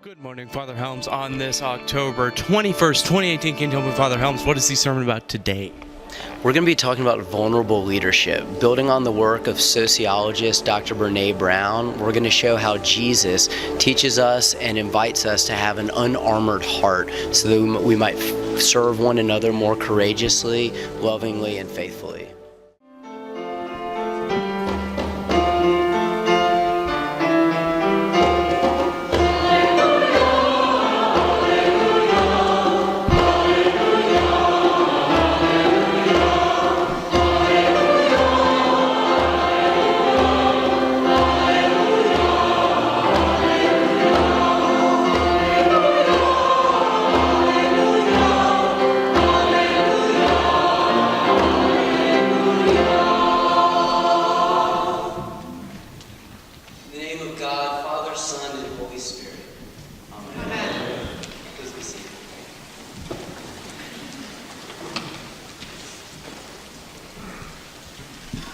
Good morning, Father Helms. On this October 21st, 2018, can you tell me, Father Helms, what is the sermon about today? We're going to be talking about vulnerable leadership. Building on the work of sociologist Dr. Brene Brown, we're going to show how Jesus teaches us and invites us to have an unarmored heart so that we might serve one another more courageously, lovingly, and faithfully.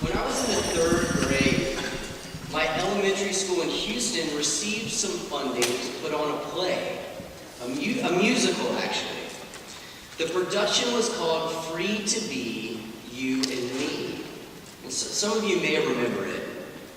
When I was in the third grade, my elementary school in Houston received some funding to put on a play, a musical actually. The production was called Free to Be, You and Me. And some of you may have remembered it.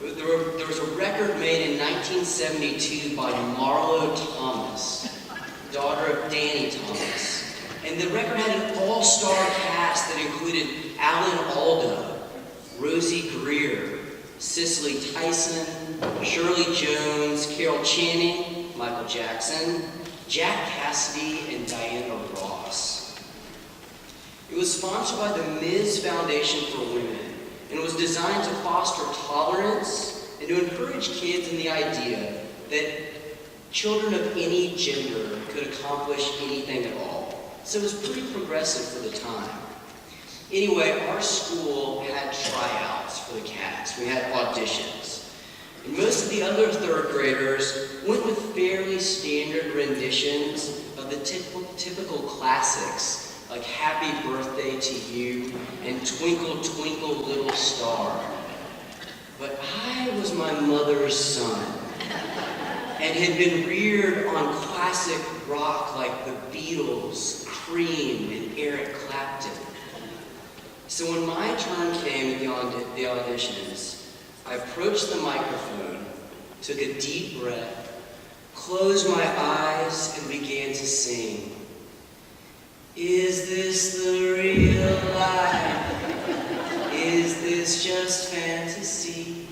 There was a record made in 1972 by Marlo Thomas, daughter of Danny Thomas. And the record had an all-star cast that included Alan Alda, Rosie Greer, Cicely Tyson, Shirley Jones, Carol Channing, Michael Jackson, Jack Cassidy, and Diana Ross. It was sponsored by the Ms. Foundation for Women, and it was designed to foster tolerance and to encourage kids in the idea that children of any gender could accomplish anything at all. So it was pretty progressive for the time. Anyway, our school had tryouts for the cast. We had auditions. And most of the other third graders went with fairly standard renditions of the typical classics like Happy Birthday to You and Twinkle, Twinkle, Little Star. But I was my mother's son and had been reared on classic rock like the Beatles, Cream, and Eric Clapton. So when my turn came at the auditions, I approached the microphone, took a deep breath, closed my eyes, and began to sing. Is this the real life? Is this just fantasy?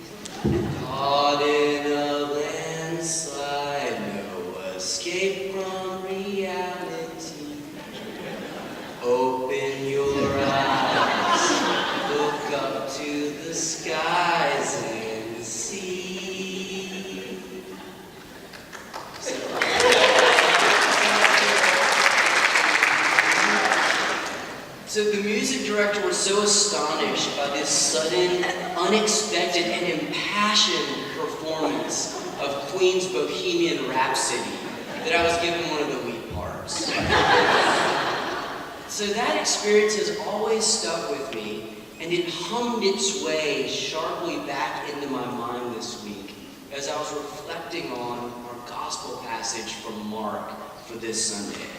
Caught in a landslide, no escape from reality. Open your eyes, look up to the skies and see. So the music director was so astonished by this sudden, unexpected, and impassioned performance of Queen's Bohemian Rhapsody that I was given one of the lead parts. So that experience has always stuck with me, and it hummed its way sharply back into my mind this week as I was reflecting on our gospel passage from Mark for this Sunday.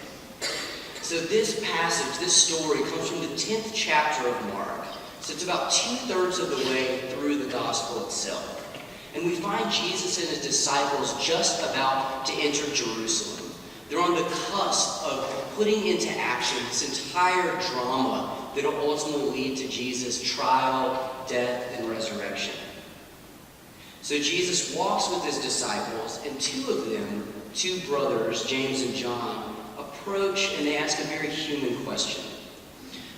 So this passage, this story, comes from the 10th chapter of Mark. So it's about 2/3 of the way through the gospel itself. And we find Jesus and his disciples just about to enter Jerusalem. They're on the cusp of putting into action this entire drama that will ultimately lead to Jesus' trial, death, and resurrection. So Jesus walks with his disciples, and two of them, two brothers, James and John, approach and they ask a very human question.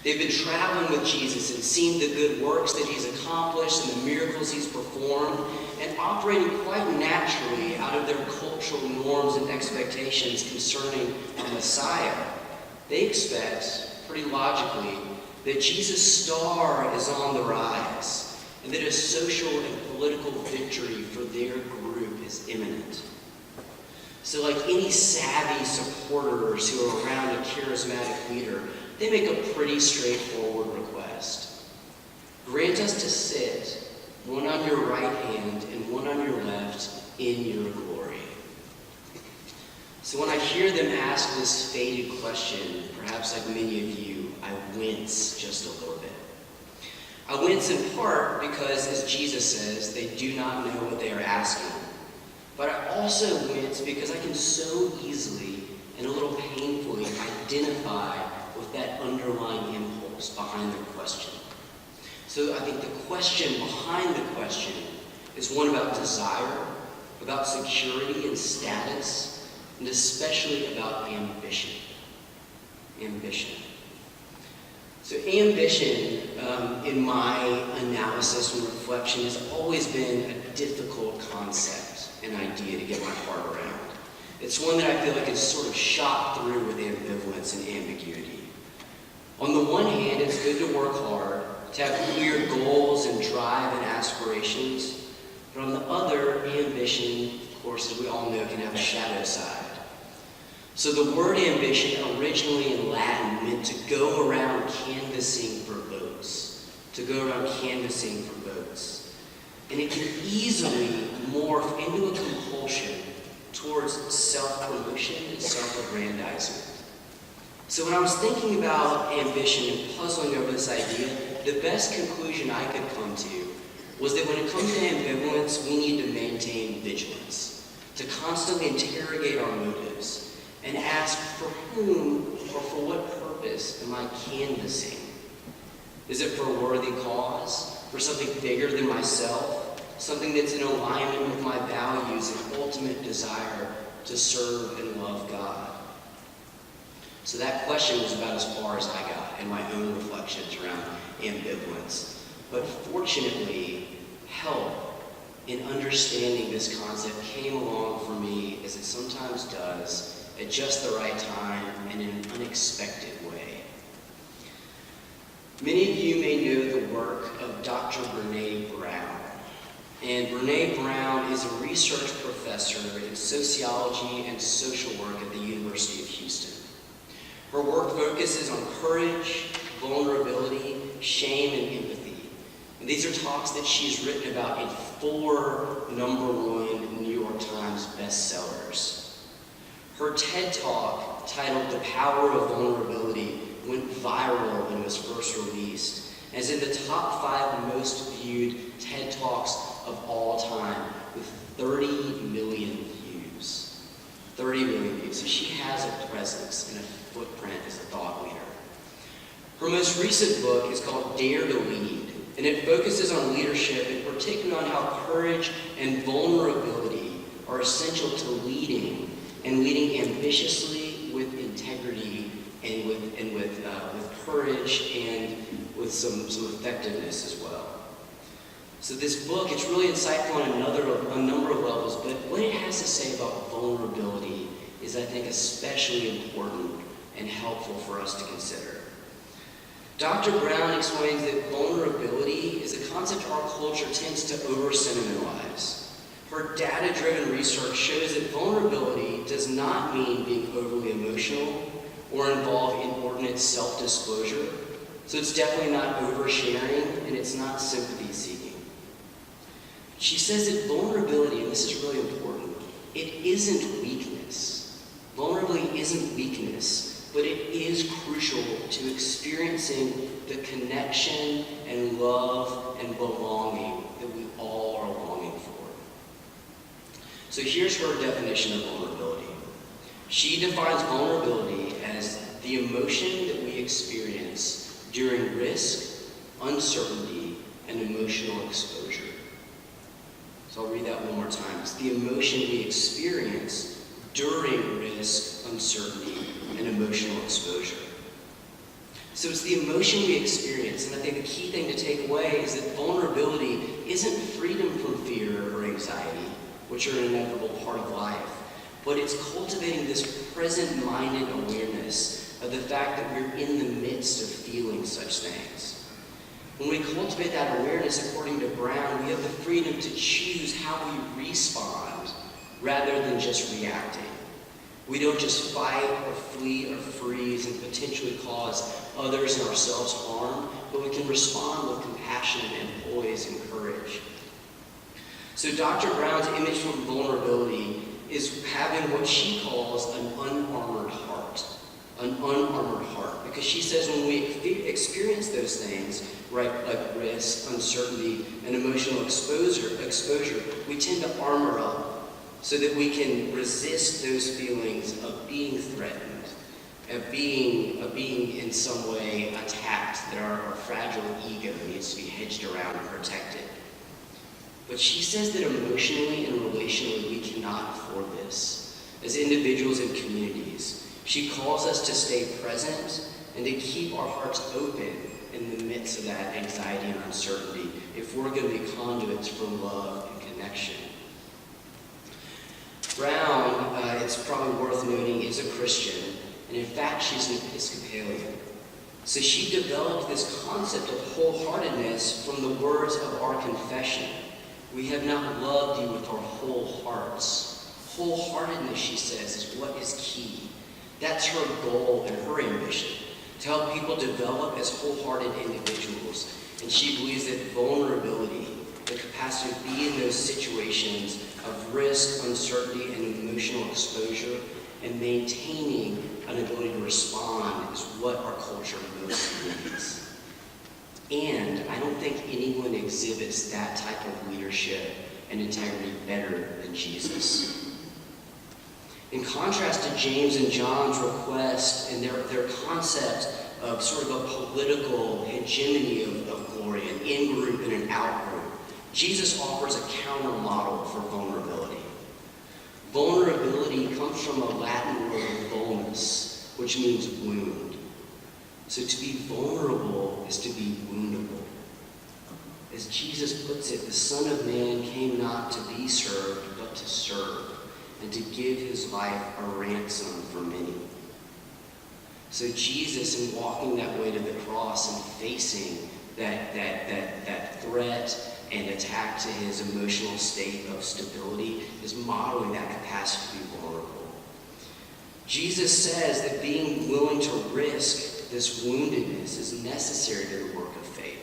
They've been traveling with Jesus and seen the good works that he's accomplished and the miracles he's performed, and operating quite naturally out of their cultural norms and expectations concerning a Messiah. They expect, pretty logically, that Jesus' star is on the rise and that a social and political victory for their group is imminent. So like any savvy supporters who are around a charismatic leader, they make a pretty straightforward request. Grant us to sit, one on your right hand and one on your left, in your glory. So when I hear them ask this faded question, perhaps like many of you, I wince just a little bit. I wince in part because, as Jesus says, they do not know what they are asking. But I also wince because I can so easily and a little painfully identify with that underlying impulse behind their question. So I think the question behind the question is one about desire, about security and status, and especially about ambition. Ambition. So ambition, in my analysis and reflection, has always been a difficult concept, an idea to get my heart around. It's one that I feel like is sort of shot through with ambivalence and ambiguity. On the one hand, it's good to work hard, to have clear goals and drive and aspirations. But on the other, ambition, of course, as we all know, can have a shadow side. So the word ambition originally in Latin meant to go around canvassing for votes. To go around canvassing for votes. And it can easily morph into a compulsion towards self-promotion and self-aggrandizement. So when I was thinking about ambition and puzzling over this idea, the best conclusion I could come to was that when it comes to ambivalence, we need to maintain vigilance, to constantly interrogate our motives, and ask for whom or for what purpose am I canvassing? Is it for a worthy cause? For something bigger than myself? Something that's in alignment with my values and ultimate desire to serve and love God? So that question was about as far as I got in my own reflections around ambivalence. But fortunately, help in understanding this concept came along for me, as it sometimes does, at just the right time and in an unexpected way. Many of you may know the work of Dr. Brene Brown. And Brene Brown is a research professor in sociology and social work at the University of Houston. Her work focuses on courage, vulnerability, shame, and empathy. And these are talks that she's written about in 4 #1 New York Times bestsellers. Her TED Talk, titled The Power of Vulnerability, went viral when it was first released, and is in the top 5 most viewed TED Talks of all time, with 30 million views. 30 million views. So she has a presence and a footprint as a thought leader. Her most recent book is called Dare to Lead, and it focuses on leadership, and particularly on how courage and vulnerability are essential to leading, and leading ambitiously with integrity and with courage and with some effectiveness as well. So this book, it's really insightful on a number of levels, but what it has to say about vulnerability is, I think, especially important and helpful for us to consider. Dr. Brown explains that vulnerability is a concept our culture tends to over-sentimentalize. Her data-driven research shows that vulnerability does not mean being overly emotional or involve inordinate self-disclosure. So it's definitely not oversharing, and it's not sympathy-seeking. She says that vulnerability, and this is really important, it isn't weakness. Vulnerability isn't weakness, but it is crucial to experiencing the connection and love and belonging that we all are longing for. So here's her definition of vulnerability. She defines vulnerability as the emotion that we experience during risk, uncertainty, and emotional exposure. So I'll read that one more time. It's the emotion we experience during risk, uncertainty, and emotional exposure. So it's the emotion we experience, and I think the key thing to take away is that vulnerability isn't freedom from fear or anxiety, which are an inevitable part of life, but it's cultivating this present-minded awareness of the fact that we're in the midst of feeling such things. When we cultivate that awareness, according to Brown, we have the freedom to choose how we respond rather than just reacting. We don't just fight or flee or freeze and potentially cause others and ourselves harm, but we can respond with compassion and poise and courage. So Dr. Brown's image from vulnerability is having what she calls an unarmored heart. An unarmored heart. Because she says when we experience those things, right, like risk, uncertainty, and emotional exposure, we tend to armor up so that we can resist those feelings of being threatened, of being in some way attacked, that our fragile ego needs to be hedged around and protected. But she says that emotionally and relationally we cannot afford this. As individuals and communities, she calls us to stay present and to keep our hearts open in the midst of that anxiety and uncertainty if we're going to be conduits for love and connection. Brown, it's probably worth noting, is a Christian, and in fact she's an Episcopalian. So she developed this concept of wholeheartedness from the words of our confession. We have not loved you with our whole hearts. Wholeheartedness, she says, is what is key. That's her goal and her ambition, to help people develop as wholehearted individuals. And she believes that vulnerability, the capacity to be in those situations of risk, uncertainty, and emotional exposure, and maintaining an ability to respond is what our culture most needs. And I don't think anyone exhibits that type of leadership and integrity better than Jesus. In contrast to James and John's request and their concept of sort of a political hegemony of glory, an in-group and an out-group, Jesus offers a counter model for vulnerability. Vulnerability comes from a Latin word vulnus, which means wound. So to be vulnerable is to be woundable. As Jesus puts it, the Son of Man came not to be served, but to serve, and to give his life a ransom for many. So Jesus, in walking that way to the cross and facing that threat and attack to his emotional state of stability, is modeling that capacity to be vulnerable. Jesus says that being willing to risk this woundedness is necessary to the work of faith.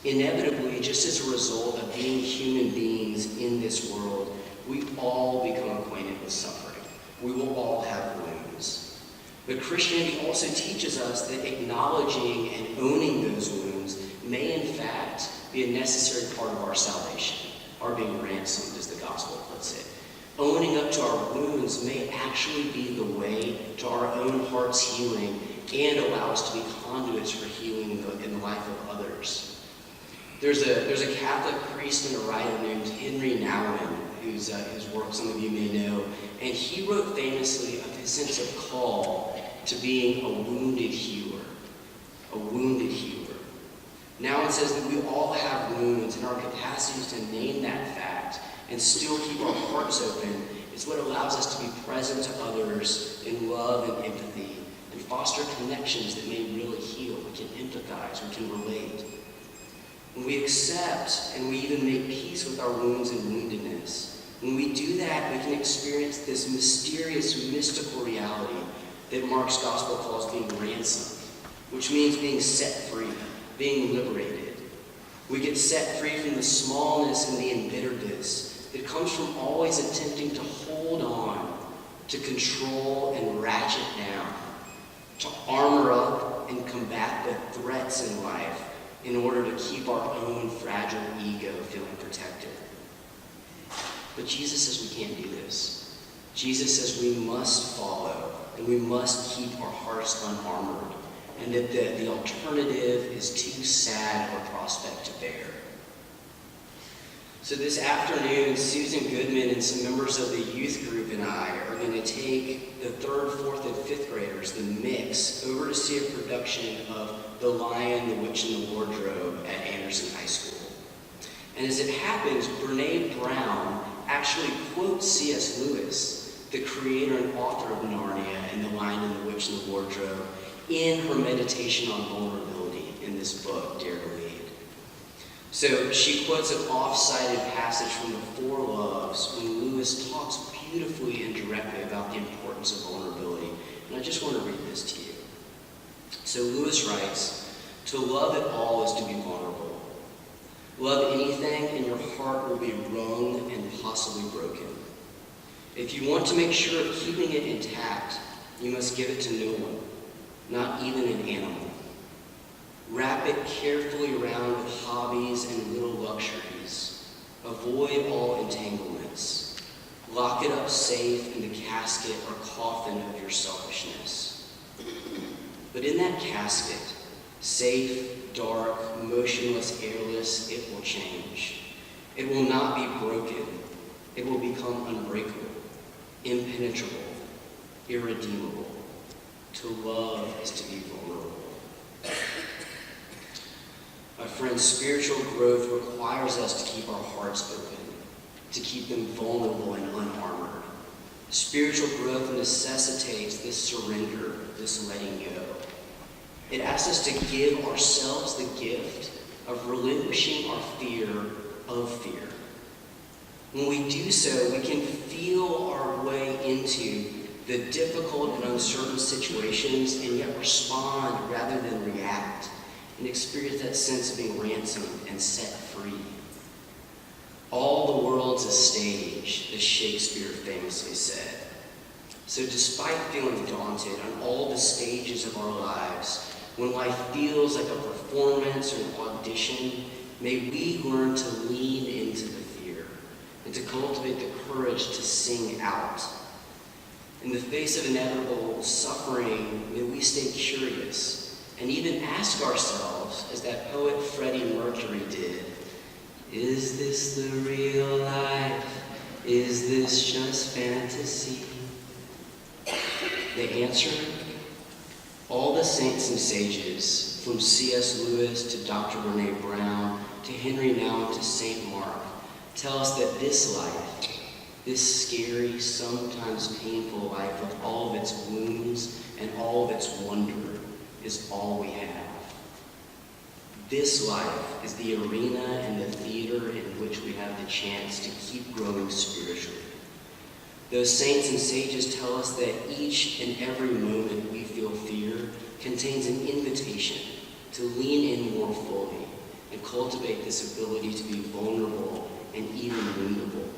Inevitably, just as a result of being human beings in this world, we all become acquainted with suffering. We will all have wounds. But Christianity also teaches us that acknowledging and owning those wounds may in fact be a necessary part of our salvation, our being ransomed, as the gospel puts it. Owning up to our wounds may actually be the way to our own heart's healing and allow us to be conduits for healing in the life of others. There's a Catholic priest and a writer named Henry Nouwen, whose work some of you may know, and he wrote famously of his sense of call to being a wounded healer. A wounded healer. Nouwen says that we all have wounds, and our capacity to name that fact and still keep our hearts open is what allows us to be present to others in love and empathy and foster connections that may really heal. We can empathize, we can relate. When we accept and we even make peace with our wounds and woundedness, when we do that, we can experience this mysterious, mystical reality that Mark's gospel calls being ransomed, which means being set free, being liberated. We get set free from the smallness and the embitteredness that comes from always attempting to hold on, to control and ratchet down, to armor up and combat the threats in life in order to keep our own fragile ego feeling protected. But Jesus says we can't do this. Jesus says we must follow and we must keep our hearts unarmored, and that the alternative is too sad of a prospect to bear. So this afternoon, Susan Goodman and some members of the youth group and I are going to take the 3rd, 4th, and 5th graders, the mix, over to see a production of The Lion, the Witch, and the Wardrobe at Anderson High School. And as it happens, Brene Brown actually quotes C.S. Lewis, the creator and author of Narnia and The Lion and the Witch and the Wardrobe, in her meditation on vulnerability in this book, Dare to Lead. So she quotes an off-cited passage from The Four Loves when Lewis talks beautifully and directly about the importance of vulnerability. And I just want to read this to you. So Lewis writes, "To love at all is to be vulnerable. Love anything and your heart will be wrung and possibly broken. If you want to make sure of keeping it intact, you must give it to no one, not even an animal. Wrap it carefully around with hobbies and little luxuries. Avoid all entanglements. Lock it up safe in the casket or coffin of your selfishness. But in that casket, safe, dark, motionless, airless, it will change. It will not be broken. It will become unbreakable, impenetrable, irredeemable. To love is to be vulnerable. My friends, spiritual growth requires us to keep our hearts open, to keep them vulnerable and unarmored. Spiritual growth necessitates this surrender, this letting go. It asks us to give ourselves the gift of relinquishing our fear of fear. When we do so, we can feel our way into the difficult and uncertain situations and yet respond rather than react and experience that sense of being ransomed and set free. All the world's a stage, as Shakespeare famously said. So despite feeling daunted on all the stages of our lives, when life feels like a performance or an audition, may we learn to lean into the fear and to cultivate the courage to sing out. In the face of inevitable suffering, may we stay curious and even ask ourselves, as that poet Freddie Mercury did, is this the real life? Is this just fantasy? The answer? All the saints and sages, from C.S. Lewis to Dr. Brene Brown to Henry Nouwen to St. Mark, tell us that this life, this scary, sometimes painful life with all of its wounds and all of its wonder, is all we have. This life is the arena and the theater in which we have the chance to keep growing spiritually. Those saints and sages tell us that each and every moment we feel fear contains an invitation to lean in more fully and cultivate this ability to be vulnerable and even woundable.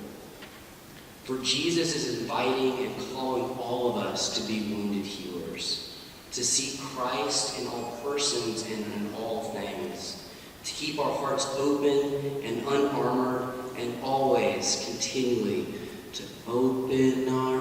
For Jesus is inviting and calling all of us to be wounded healers, to see Christ in all persons and in all things, to keep our hearts open and unarmored, and always, continually, to open our